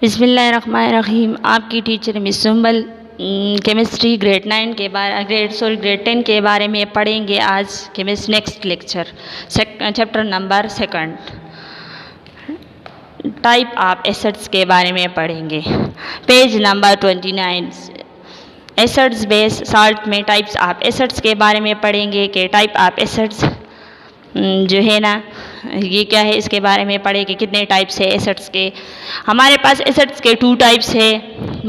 बिस्मिल्लाहिर्रहमानिर्रहीम। आपकी teacher miss Sumbal chemistry grade 10 के बारे में पढ़ेंगे आज। Chemistry next lecture chapter number 2 type of acids के बारे में पढ़ेंगे। Page number 29 acids base salt में टाइप्स ऑफ एसिड्स के बारे में पढ़ेंगे कि टाइप ऑफ एसिड्स जो है ना ये क्या है, इसके बारे में पढ़ेंगे। कितने टाइप्स है एसिड्स के। हमारे पास एसिड्स के 2 टाइप्स है,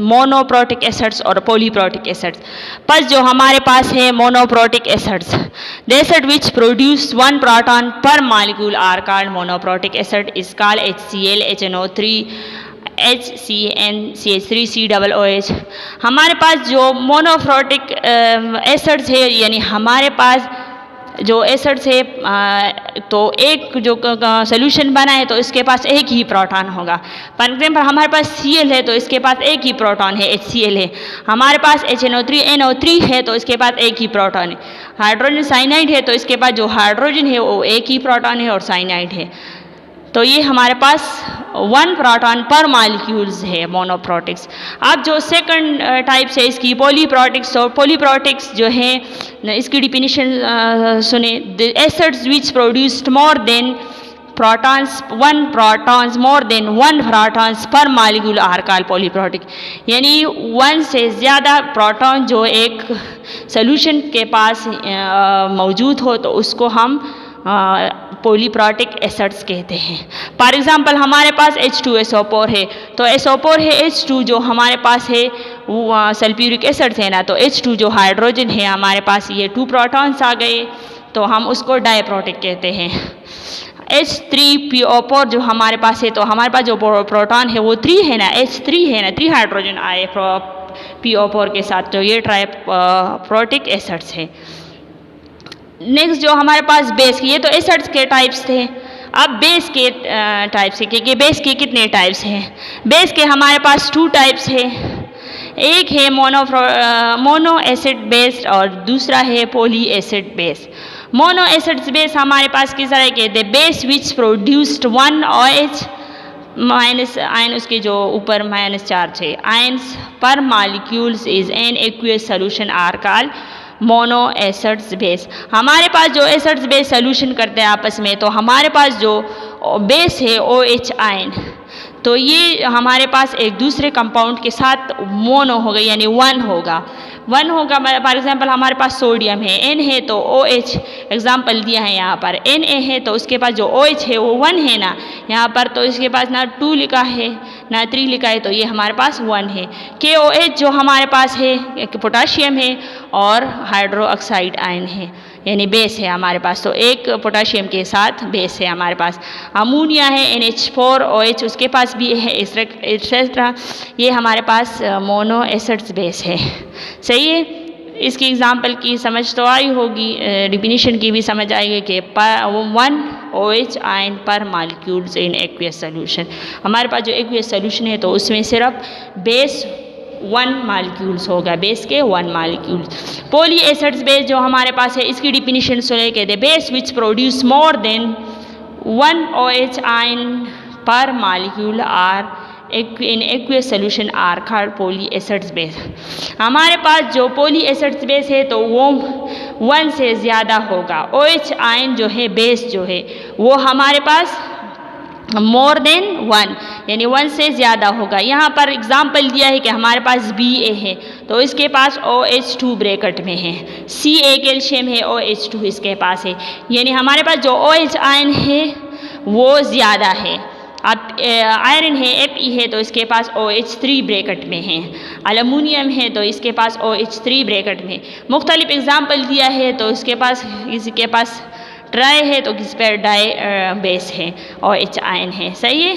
मोनोप्रोटिक एसिड्स और पॉलीप्रोटिक एसिड्स। पर जो हमारे पास है monoprotic acids, the acid which produce 1 proton per molecule are called monoprotic acid is called HCl, HNO3, HCN CH3COOH। हमारे पास जो मोनोप्रोटिक एसिड्स है यानी हमारे पास जो एसिड्स है तो एक जो सोल्यूशन बना है तो इसके पास एक ही प्रोटॉन होगा। फॉर एग्जाम्पल हमारे पास Cl है तो इसके पास एक ही प्रोटॉन है, HCl है। हमारे पास HNO3 NO3 है तो इसके पास एक ही प्रोटॉन है। हाइड्रोजन साइनाइड है तो इसके पास जो हाइड्रोजन है वो एक ही प्रोटॉन है और साइनाइड है। तो ये हमारे पास 1 प्रोटॉन पर मॉलिक्यूल्स है मोनोप्रोटिक्स। अब जो सेकंड टाइप्स है इसकी पॉलीप्रोटिक्स। और पॉलीप्रोटिक्स जो है इसकी डिफिनीशन सुने, the acids which produced more than protons 1 protons more than 1 protons पर मॉलिक्यूल आर कॉल्ड पॉलीप्रोटिक। यानी 1 से ज़्यादा प्रोटॉन जो एक सोल्यूशन के पास मौजूद हो तो उसको हम पॉलीप्रोटिक एसिड्स कहते हैं। फॉर एग्जांपल हमारे पास H2SO4 है तो SO4 है, H2 जो हमारे पास है वो सल्फ्यूरिक एसिड है ना, तो H2 जो हाइड्रोजन है हमारे पास ये 2 प्रोटॉन्स आ गए तो हम उसको डाइप्रोटिक कहते हैं। H3PO4 जो हमारे पास है तो हमारे पास जो प्रोटॉन है वो 3 है ना, H3 है ना, 3 हाइड्रोजन आए PO4 के साथ, तो ये डाइप्रोटिक एसिड्स है। नेक्स्ट जो हमारे पास बेस, ये तो एसिड्स के टाइप्स थे। अब बेस के टाइप्स है कि बेस के कितने टाइप्स हैं। बेस के हमारे पास 2 टाइप्स है, एक है मोनो एसिड बेस्ड और दूसरा है poly acid base. Mono acid base हमारे पास किस तरह के थे, base which produced 1 OH minus ion, उसके जो ऊपर माइनस चार्ज है आयन्स पर molecules is an aqueous solution are called mono acids base. हमारे पास जो एसिड्स बेस सोल्यूशन करते हैं आपस में, तो हमारे पास जो बेस है OH आयन, तो ये हमारे पास एक दूसरे कंपाउंड के साथ मोनो होगा यानी 1 होगा। फॉर एग्जांपल हमारे पास सोडियम है, N है तो OH एग्जांपल दिया है यहाँ पर, Na है तो उसके पास जो OH है वो 1 है ना यहाँ पर, तो इसके पास ना 2 लिखा है ना 3 लिखा है, तो ये हमारे पास 1 है। KOH जो हमारे पास है एक पोटाशियम है और हाइड्रो ऑक्साइड आयन है यानी बेस है हमारे पास, तो एक पोटाशियम के साथ बेस है हमारे पास। अमोनिया है NH4OH उसके पास भी है एक्सेट्रा, ये हमारे पास मोनो एसिड्स बेस है। सही है, इसकी एग्जांपल की समझ तो आई होगी, डिफिनीशन की भी समझ आएगी कि 1 OH आयन पर मॉलिक्यूल्स इन एक्वियस सोल्यूशन। हमारे पास जो एक्वियस सोल्यूशन है तो उसमें सिर्फ बेस 1 मॉलिक्यूल्स होगा, बेस के 1 मॉलिक्यूल्स। पॉली एसिड्स बेस जो हमारे पास है इसकी डिफिनीशन सुने के base which produce more than 1 OH ion per molecule are in aqueous solution are called poly acids base. हमारे पास जो पॉली एसिड्स बेस है तो वो 1 से ज़्यादा होगा। OH आयन जो है बेस जो है वो हमारे पास मोर देन 1 यानी 1 से ज़्यादा होगा। यहाँ पर एग्जाम्पल दिया है कि हमारे पास BA है तो इसके पास OH2 ब्रैकेट में है, CA कैल्शियम है OH2 इसके पास है, यानी हमारे पास जो OH आयन है वो ज़्यादा है। अब आयरन है Fe है तो इसके पास OH3 ब्रैकेट में है, एल्युमिनियम है तो इसके पास OH3 ब्रैकेट में। मुख्तलिफ एग्जाम्पल दिया है तो इसके पास किसी के पास ट्राई है तो किस पर डाई बेस है OH आयन है। सही है,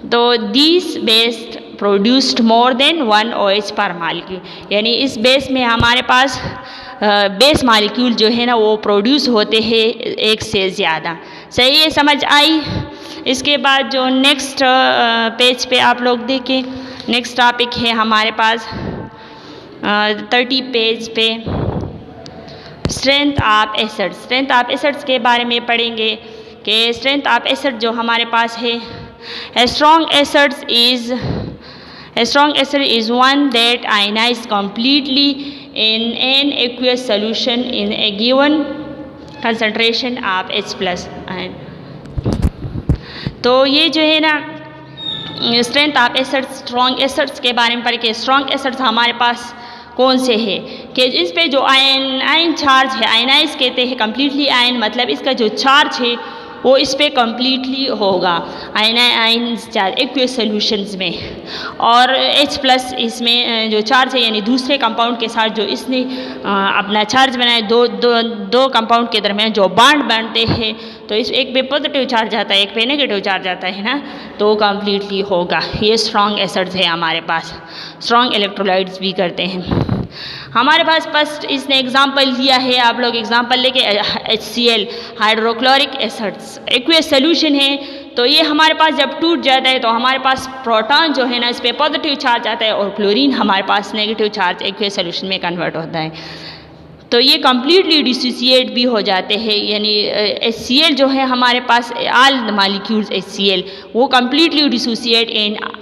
तो this base produced more than 1 OH पर मॉलिक्यूल, यानी इस बेस में हमारे पास बेस मॉलिक्यूल जो है ना वो प्रोड्यूस होते हैं 1 से ज़्यादा। सही है, समझ आई। इसके बाद जो नेक्स्ट पेज पे आप लोग देखें, नेक्स्ट टॉपिक है हमारे पास 30 पेज पे strength of acids. Strength of acids के बारे में पढ़ेंगे कि स्ट्रेंथ ऑफ एसिड जो हमारे पास है A strong acid is one that ionizes completely in an aqueous solution in a given concentration of H plus ion. तो ये जो है ना strength of acids, strong acids के बारे में पढ़ के स्ट्रॉन्ग एसिड्स हमारे पास कौन से है कि इस पे जो आयन चार्ज है, आयनाइज कहते हैं कम्प्लीटली आयन, मतलब इसका जो चार्ज है वो इस पे कम्प्लीटली होगा आयन चार्ज एक्वियस सॉल्यूशंस में, और H प्लस इसमें जो चार्ज है यानी दूसरे कंपाउंड के साथ जो इसने अपना चार्ज बनाए, दो कंपाउंड के दरमियान जो बॉन्ड बनते हैं, तो इस एक पे पॉजिटिव चार्ज आता है एक पे नेगेटिव चार्ज आता है ना, तो कम्प्लीटली होगा। ये स्ट्रॉन्ग एसिड्स है हमारे पास, स्ट्रॉन्ग इलेक्ट्रोलाइट्स भी करते हैं हमारे पास। फर्स्ट इसने एग्जांपल दिया है, आप लोग एग्जांपल लेके HCl hydrochloric acids aqueous solution है, तो ये हमारे पास जब टूट जाता है तो हमारे पास प्रोटॉन जो है ना इस पर पॉजिटिव चार्ज आता है और क्लोरीन हमारे पास नेगेटिव चार्ज एक्वियस सॉल्यूशन में कन्वर्ट होता है, तो ये कम्प्लीटली डिसोसिएट भी हो जाते हैं। यानी HCl जो है हमारे पास ऑल मॉलिक्यूल्स HCl वो completely dissociate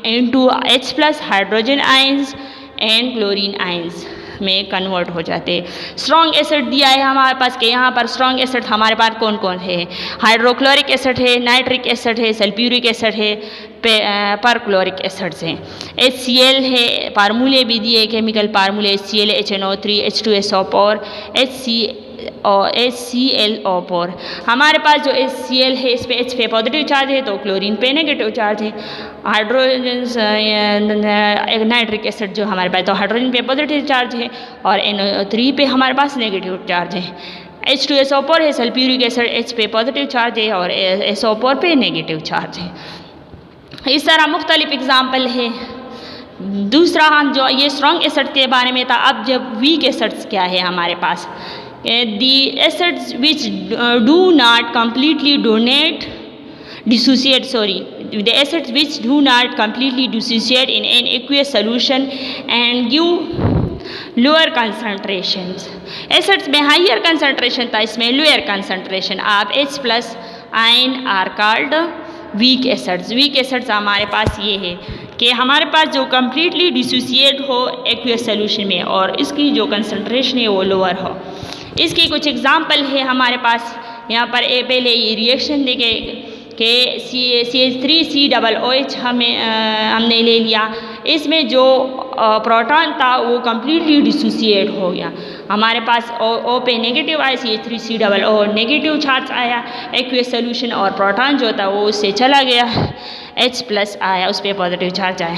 into H plus hydrogen ions and chlorine ions में कन्वर्ट हो जाते हैं। स्ट्रॉन्ग एसिड दिया है हमारे पास कि यहाँ पर स्ट्रॉन्ग एसिड हमारे पास कौन कौन है, हाइड्रोक्लोरिक एसिड है, नाइट्रिक एसिड है, सल्फ्यूरिक एसिड है, परक्लोरिक एसिड्स हैं। HCl है, फार्मूले भी दिए केमिकल फार्मूले HCl HNO3 H2SO4 HClO4। हमारे पास जो HCl है इस पे H पे पॉजिटिव चार्ज है तो क्लोरीन पे नेगेटिव चार्ज है। हाइड्रोजन नाइट्रिक एसिड जो हमारे पास तो हाइड्रोजन पे पॉजिटिव चार्ज है और NO3 पे हमारे पास नेगेटिव चार्ज है। H2SO4 है, सल्फ्यूरिक एसिड H पे पॉजिटिव चार्ज है और SO4 पे नेगेटिव चार्ज है। इस तरह मुख्तलिफ एग्जाम्पल है। दूसरा हम जो ये स्ट्रॉन्ग एसिड के बारे में था, अब जब वीक एसिड्स क्या है हमारे पास, the acids which do not completely dissociate in an aqueous solution and give lower concentrations। Acids में हाइयर कंसनट्रेशन था, इसमें लोअर कंसनट्रेशन आप H plus ion are called weak acids. Weak acids हमारे पास ये है कि हमारे पास जो कम्प्लीटली डिसोसिएट हो एक्वियस सॉल्यूशन में और इसकी जो कंसनट्रेशन है वो लोअर हो। इसकी कुछ एग्जांपल है हमारे पास यहाँ पर। पहले ये रिएक्शन देखे कि CH3COOH हमने ले लिया, इसमें जो प्रोटॉन था वो कम्प्लीटली डिसोसिएट हो गया। हमारे पास O पे नेगेटिव आया, CH3COO नेगेटिव चार्ज आया एक्वियस सॉल्यूशन और प्रोटॉन जो था वो उससे चला गया, H प्लस आया, उस पर पॉजिटिव चार्ज आया।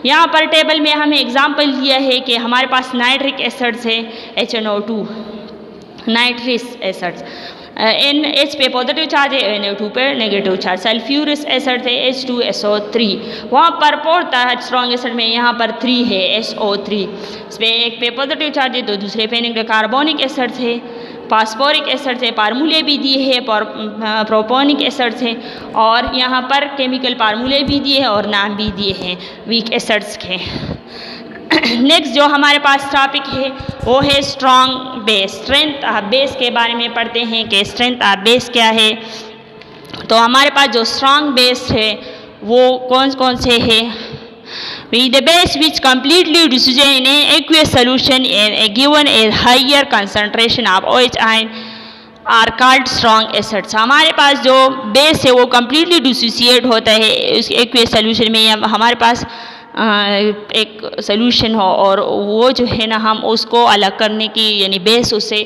यहाँ पर टेबल में हमें एग्जांपल दिया है कि हमारे पास नाइट्रिक एसिड्स है HNO2 नाइट्रिक एसिड्स, H पे पॉजिटिव चार्ज है, NO2 पे नेगेटिव चार्ज। सल्फ्यूरिक एसिड है H2SO3, वहाँ पर 4 था स्ट्रॉन्ग एसिड में, यहाँ पर 3 है SO3। इस पर एक पे पॉजिटिव चार्ज है तो दूसरे पे नेगेटिव। कार्बोनिक एसिड है, फास्फोरिक एसिड है, फार्मूले भी दिए हैं, प्रोपोनिक एसिड्स हैं और यहाँ पर केमिकल फार्मूले भी दिए हैं और नाम भी दिए हैं वीक एसिड्स के। नेक्स्ट जो हमारे पास टॉपिक है वो है strong base. Strength of base के बारे में पढ़ते हैं कि स्ट्रेंथ ऑफ बेस क्या है। तो हमारे पास जो स्ट्रॉन्ग बेस है वो कौन कौन से है, the base which completely dissociate in an aqueous solution and given a higher concentration of OH ion are called strong acids। हमारे पास जो बेस है वो completely dissociate होता है उस aqueous solution में, या हमारे पास एक सोल्यूशन हो और वो जो है ना हम उसको अलग करने की यानी बेस उससे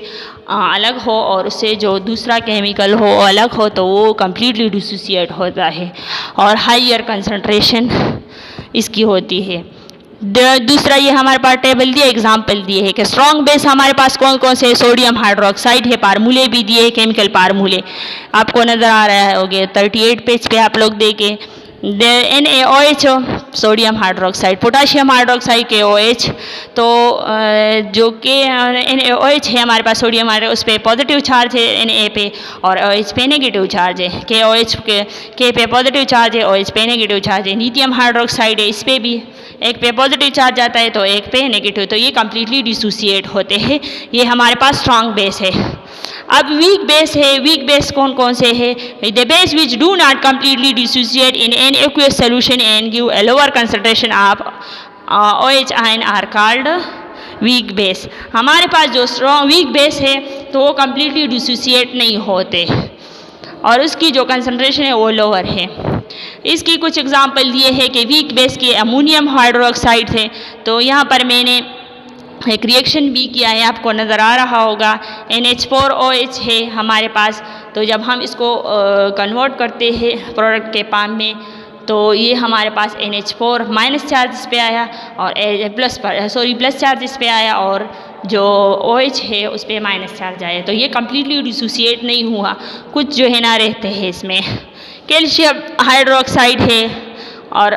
अलग हो और उससे जो दूसरा केमिकल हो अलग हो तो वो कम्प्लीटली डिसोसिएट होता है और हाइयर कंसंट्रेशन इसकी होती है। दूसरा ये हमारे पास टेबल दिए एग्जांपल दिए है कि स्ट्रॉन्ग बेस हमारे पास कौन कौन से, सोडियम हाइड्रोक्साइड है, फार्मूले भी दिए है केमिकल फार्मूले आपको नज़र आ रहा है होगे 38 पेज पे आप लोग देखें। NaOH sodium hydroxide, potassium hydroxide KOH, तो जो कि NaOH है हमारे पास सोडियम हाइड्रोक्साइड उस पर पॉजिटिव चार्ज है Na पे और OH पे नेगेटिव चार्ज है। KOH के पे पॉजिटिव चार्ज है, OH पे नेगेटिव चार्ज है। लिथियम हाइड्रोक्साइड है, इस पर भी एक पे पॉजिटिव चार्ज आता है तो एक पे नेगेटिव, तो ये कम्प्लीटली डिसोसिएट होते हैं। ये हमारे पास स्ट्रॉन्ग बेस है। अब वीक बेस है, वीक बेस कौन कौन से है? The base which do not completely dissociate in an aqueous solution and give a lower concentration of OH ion are called weak base. हमारे पास जो स्ट्रॉन्ग वीक बेस है तो वो कम्प्लीटली डिसोसिएट नहीं होते और उसकी जो कंसंट्रेशन है वो लोअर है। इसकी कुछ एग्जांपल दिए हैं कि वीक बेस की अमोनियम हाइड्रोक्साइड है। तो यहाँ पर मैंने एक रिएक्शन भी किया है, आपको नज़र आ रहा होगा। NH4OH है हमारे पास। तो जब हम इसको कन्वर्ट करते हैं प्रोडक्ट के फॉर्म में तो ये हमारे पास NH4 माइनस चार्ज इस पे आया और प्लस चार्ज इस पे आया और जो OH है उस पर माइनस चार्ज आया। तो ये कम्प्लीटली डिसोसिएट नहीं हुआ, कुछ जो है ना रहते हैं इसमें। कैल्शियम हाइड्रोक्साइड है और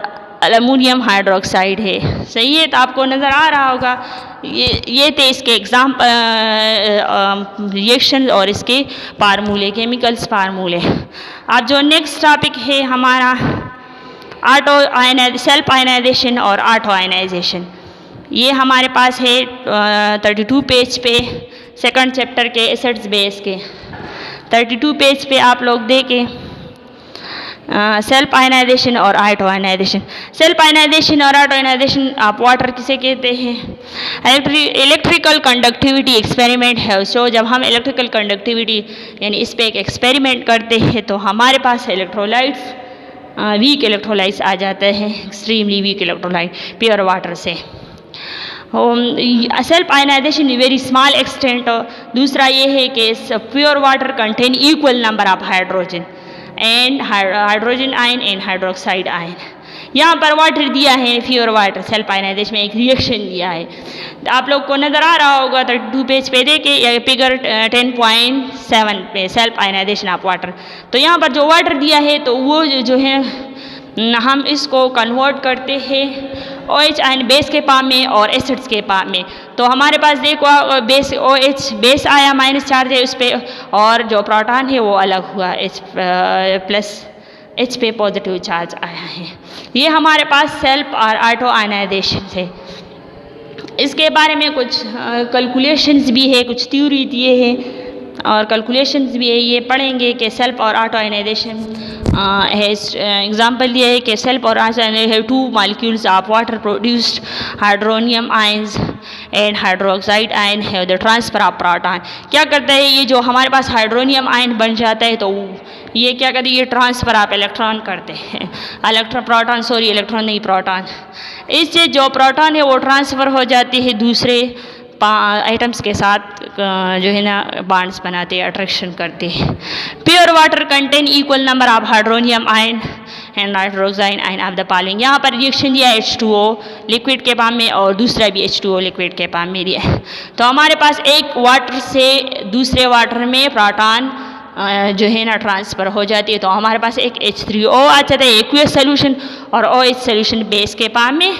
अमोनियम हाइड्रोक्साइड है, सही है। तो आपको नज़र आ रहा होगा ये थे इसके एग्जाम्पल रिएक्शन और इसके फार्मूले, केमिकल्स फार्मूले। अब जो नेक्स्ट टॉपिक है हमारा सेल्फ आयनाइजेशन और ऑटो आयनाइजेशन। ये हमारे पास है 32 पेज पे सेकंड चैप्टर के एसिड्स बेस के 32 पेज पे आप लोग देखें सेल्फ आयनाइजेशन और ऑटो आयनाइजेशन। सेल्फ आयनाइजेशन और ऑटो आयनाइजेशन आप वाटर किसे कहते हैं? इलेक्ट्रिकल कंडक्टिविटी एक्सपेरिमेंट है। सो जब हम इलेक्ट्रिकल कंडक्टिविटी यानी इस पर एक एक्सपेरिमेंट करते हैं तो हमारे पास इलेक्ट्रोलाइट्स वीक इलेक्ट्रोलाइट्स आ जाते हैं, extremely weak electrolyte pure water से। Self ionization very small extent. दूसरा ये है कि pure water contain equal number of hydrogen and hydrogen ion and hydroxide ion. यहाँ पर वाटर दिया है प्योर वाटर सेल्फ आयनाइजेशन में एक रिएक्शन दिया है, आप लोग को नज़र आ रहा होगा 32 पेज पे देखे फिगर 10.7 पे सेल्फ आयनाइजेशन ऑफ वाटर। तो यहाँ पर जो वाटर दिया है तो वो जो है हम इसको कन्वर्ट करते हैं OH आयन बेस के फॉर्म में और एसिड्स के फॉर्म में। तो हमारे पास देखो बेस OH बेस आया माइनस चार्ज है उस पर और जो प्रोटॉन है वो अलग हुआ H पे पॉजिटिव चार्ज आया है। ये हमारे पास सेल्फ और ऑटो आयनाइजेशन है। इसके बारे में कुछ कैलकुलेशंस भी है, कुछ थ्योरी दिए हैं और कैलकुलेशंस भी है, ये पढ़ेंगे कि सेल्फ और ऑटो आयनाइजेशन है। एग्जांपल दिया है कि सेल्फ और auto ionization 2 molecules of water produced hydronium ions and hydroxide ion है द ट्रांसफर ऑफ प्रोटॉन। क्या करता है ये जो हमारे पास हाइड्रोनियम आयन बन जाता है तो ये क्या करते हैं, ये ट्रांसफर ऑफ इलेक्ट्रॉन करते हैं, इलेक्ट्रॉन नहीं प्रोटॉन। इससे जो प्रोटॉन है वो ट्रांसफ़र हो जाती है दूसरे आइटम्स के साथ जो है ना बॉन्ड्स बनाते हैं, अट्रैक्शन करते हैं। Pure water contain equal number of hydronium ion and hydroxide ion of the following. यहाँ पर रिएक्शन दिया है H2O लिक्विड के फॉर्म में और दूसरा भी H2O लिक्विड के फॉर्म में दिया है। तो हमारे पास एक वाटर से दूसरे वाटर में प्रोटॉन जो है ना ट्रांसफ़र हो जाती है। तो हमारे पास एक H3O आ जाता है एक्वियस सोल्यूशन और OH सोल्यूशन बेस के फॉर्म में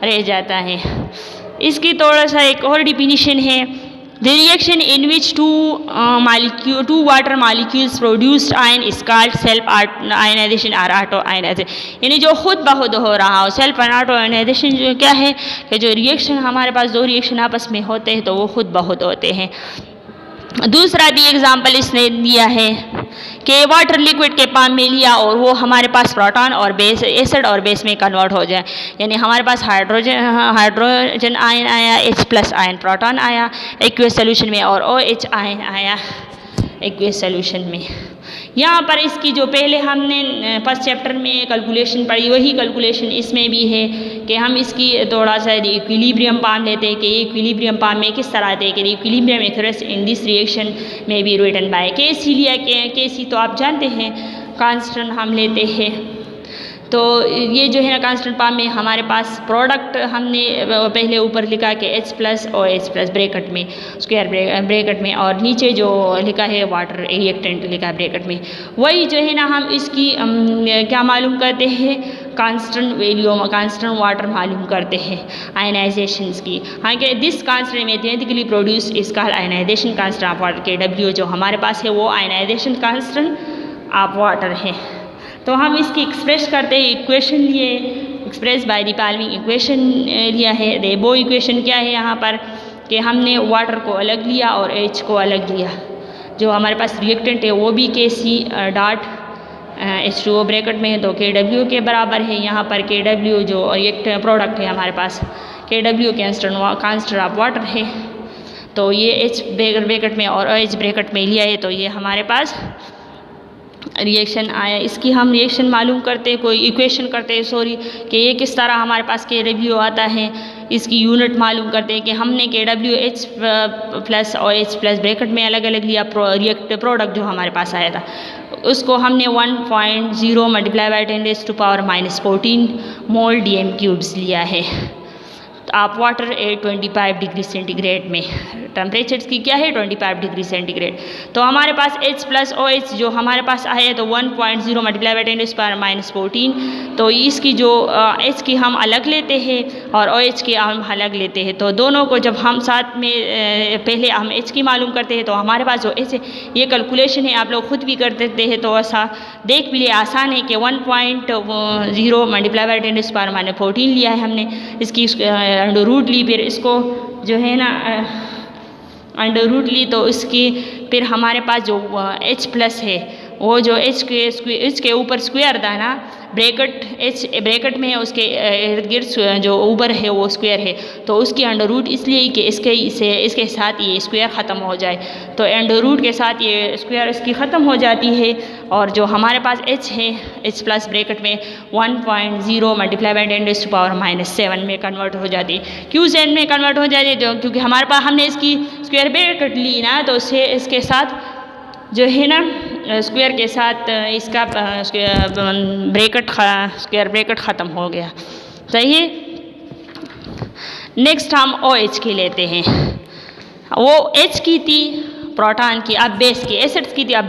रह जाता है। इसकी थोड़ा सा एक और डिफिनीशन है, the reaction in which two water molecules produced ion is called self ionization और ऑटो आयनाइजेशन। यानी जो खुद ब खुद हो रहा हो। सेल्फ और ऑटो आयनाइजेशन जो क्या है कि जो रिएक्शन हमारे पास दो रिएक्शन आपस में होते हैं तो वो खुद ब खुद होते हैं। दूसरा भी एग्जाम्पल इसने दिया है कि वाटर लिक्विड के फॉर्म में लिया और वो हमारे पास प्रोटॉन और बेस एसिड और बेस में कन्वर्ट हो जाए। यानी हमारे पास हाइड्रोजन आयन आया, H+ आयन प्रोटॉन आया एक्वियस सोल्यूशन में और OH आयन आया एक्वियस सोल्यूशन में। यहाँ पर इसकी जो पहले हमने फर्स्ट चैप्टर में कैलकुलेशन पढ़ी वही कैलकुलेशन इसमें भी है कि हम इसकी थोड़ा सा इक्विलिब्रियम फॉर्म लेते हैं कि इक्विलिब्रियम फॉर्म में किस तरह आते हैं कि इक्विलिब्रियम एक्यूरेंस इन दिस रिएक्शन में बी रिटन बाय Kc लिया। Kc तो आप जानते हैं कांस्टेंट हम लेते हैं। तो ये जो है ना कांस्टेंट फॉर्म में हमारे पास प्रोडक्ट हमने पहले ऊपर लिखा कि H+ OH+ ब्रैकेट में स्क्वायर ब्रैकेट में और नीचे जो लिखा है वाटर रिएक्टेंट लिखा है ब्रैकेट में। वही जो है ना हम इसकी क्या मालूम करते हैं, कांस्टेंट वैल्यू कांस्टेंट वाटर मालूम करते हैं आयनाइजेशंस की। हाँ कि this constant mathematically produce is called ionization constant of water K W जो हमारे पास है वो आयनाइजेशन कांस्टेंट ऑफ वाटर है। तो हम इसकी एक्सप्रेस करते हैं इक्वेशन लिए, express by the following equation लिया है। रेबो इक्वेशन क्या है यहाँ पर कि हमने वाटर को अलग लिया और H को अलग लिया। जो हमारे पास रिएक्टेंट है वो भी Kc डॉट H2O ब्रैकेट में है तो Kw के बराबर है। यहाँ पर Kw जो रिएक्ट प्रोडक्ट है हमारे पास, Kw कांस्टेंट ऑफ वाटर है, तो ये H ब्रैकेट में और OH ब्रैकेट में लिया है, तो ये हमारे पास रिएक्शन आया। इसकी हम रिएक्शन मालूम करते हैं, कोई इक्वेशन करते हैं सॉरी, कि ये किस तरह हमारे पास Kw आता है, इसकी यूनिट मालूम करते हैं कि हमने KWH plus OH plus bracket में अलग अलग लिया रिएक्ट प्रोडक्ट जो हमारे पास आया था, उसको हमने 1.0 मल्टीप्लाई बाई 10⁻⁻14 मोल DM³ लिया है। आप वाटर 25 डिग्री सेंटीग्रेड में, टेम्परेचर की क्या है 25 डिग्री सेंटीग्रेड, तो हमारे पास H प्लस OH जो हमारे पास आए तो 1.0 मल्टीप्लाई बाई 10⁻⁻14, तो इसकी जो H की हम अलग लेते हैं और OH की हम अलग लेते हैं, तो दोनों को जब हम साथ में पहले हम H की मालूम करते हैं तो हमारे पास जो H है ये कैलकुलेशन है, आप लोग खुद भी कर देते हैं तो ऐसा देख भी लिए आसान है कि 1.0 मल्टीप्लाई बाई 10⁻⁻14 लिया है हमने, इसकी अंडर रूट ली, फिर इसको जो है ना अंडर रूट ली, तो इसकी फिर हमारे पास जो H प्लस है वो जो H के ऊपर स्क्वायर था ना, ब्रैकेट H ब्रैकेट में है, उसके इर्द गिर्द जो ऊपर है वो स्क्वायर है, तो उसकी अंडर रूट इसलिए कि इसके साथ ये स्क्वायर ख़त्म हो जाए, तो अंडर रूट के साथ ये स्क्वायर इसकी ख़त्म हो जाती है, और जो हमारे पास H है H प्लस ब्रैकेट में 1.0 मल्टीप्लाई बाई 10⁻⁻7 में कन्वर्ट हो जाती है। क्यों सेन में कन्वर्ट हो जाती है? क्योंकि हमारे पास हमने इसकी स्क्वायर ब्रैकेट ली ना, तो इसके साथ जो है ना स्क्वायर के साथ इसका स्क्वायर ब्रैकेट ख़त्म हो गया। सही है। नेक्स्ट हम OH की लेते हैं, वो H की थी प्रोटॉन की, अब बेस की, एसिड्स की थी अब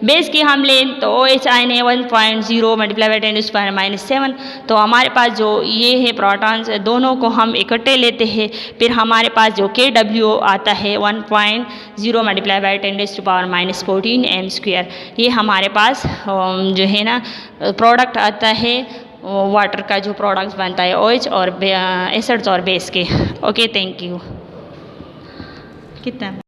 बेस की हम लें तो OH आयन है 1.0 मल्टीप्लाई बाई 10⁻⁻7, तो हमारे पास जो ये है प्रोटॉन्स दोनों को हम इकट्ठे लेते हैं, फिर हमारे पास जो Kw आता है 1.0 मल्टीप्लाई बाई 10⁻⁻14 m², ये हमारे पास जो है ना प्रोडक्ट आता है वाटर का, जो प्रोडक्ट्स बनता है OH और एसिड्स और बेस के। Okay, thank you. कितना